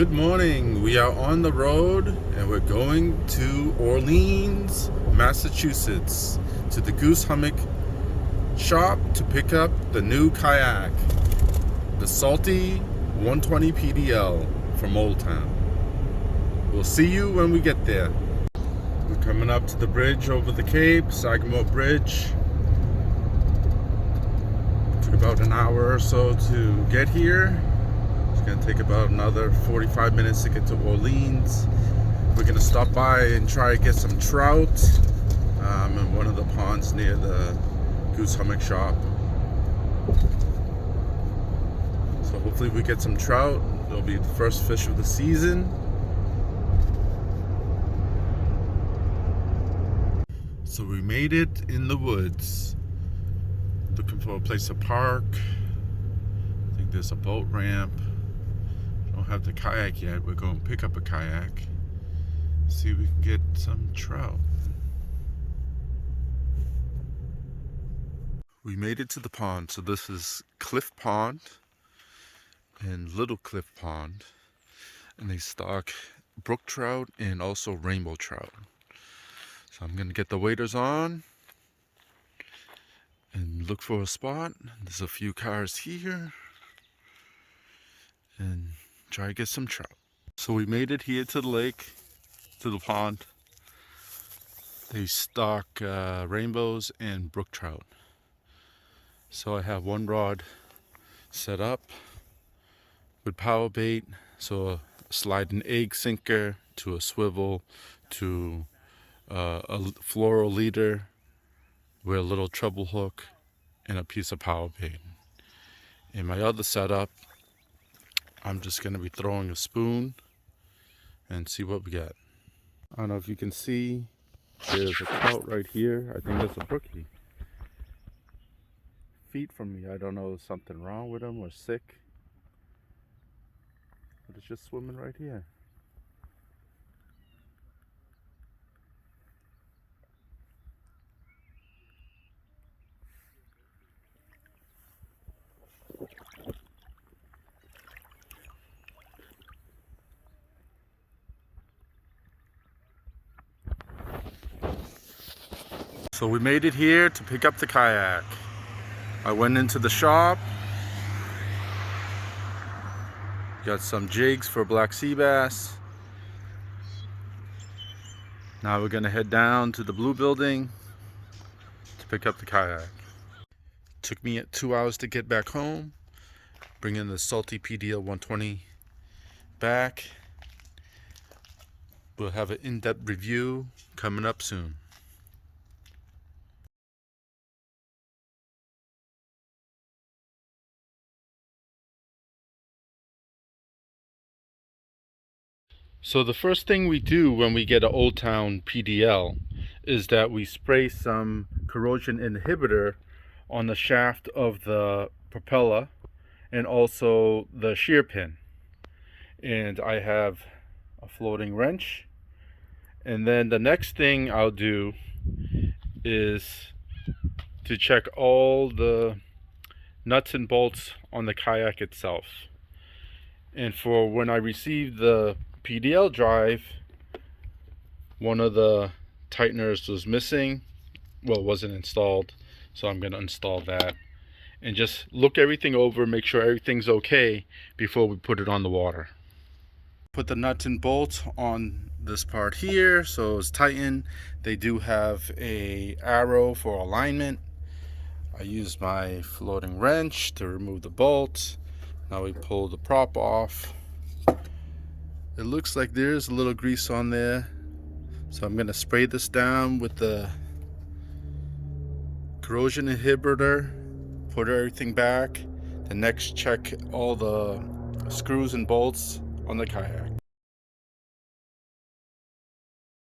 Good morning. We are on the road and we're going to Orleans, Massachusetts to the Goose Hummock Shop to pick up the new kayak, the Salty 120 Pdl from Old Town. We'll see you when we get there. We're coming up to the bridge over the Cape, Sagamore Bridge. Took about an hour or so to get here. It's gonna take about another 45 minutes to get to Orleans. We're gonna stop by and try to get some trout in one of the ponds near the Goose Hummock Shop. So hopefully we get some trout. It'll be the first fish of the season. So we made it in the woods. Looking for a place to park. I think there's a boat ramp. Don't have the kayak yet. We're going to pick up a kayak. See if we can get some trout. We made it to the pond. So this is Cliff Pond and Little Cliff Pond. And they stock brook trout and also rainbow trout. So I'm going to get the waders on and look for a spot. There's a few cars here. And try to get some trout. So we made it here to the lake, to the pond. They stock rainbows and brook trout. So I have one rod set up with power bait. So a sliding egg sinker to a swivel to a fluoro leader with a little treble hook and a piece of power bait. In my other setup, I'm just going to be throwing a spoon and see what we get. I don't know if you can see, there's a trout right here. I think that's a brookie. Feet from me, I don't know if something wrong with him or sick. But it's just swimming right here. So we made it here to pick up the kayak. I went into the shop. Got some jigs for black sea bass. Now we're gonna head down to the blue building to pick up the kayak. Took me 2 hours to get back home. Bringing the Salty Pdl 120 back. We'll have an in-depth review coming up soon. So the first thing we do when we get an Old Town Pdl is that we spray some corrosion inhibitor on the shaft of the propeller and also the shear pin. And I have a floating wrench. And then the next thing I'll do is to check all the nuts and bolts on the kayak itself. And for when I received the PDL drive, one of the tighteners was missing. Well, it wasn't installed, so I'm going to install that and just look everything over, make sure everything's okay before we put it on the water. Put the nuts and bolts on this part here so it's tightened. They do have a arrow for alignment. I used my floating wrench to remove the bolts. Now we pull the prop off. It looks like there's a little grease on there, so I'm going to spray this down with the corrosion inhibitor, put everything back, then next check all the screws and bolts on the kayak.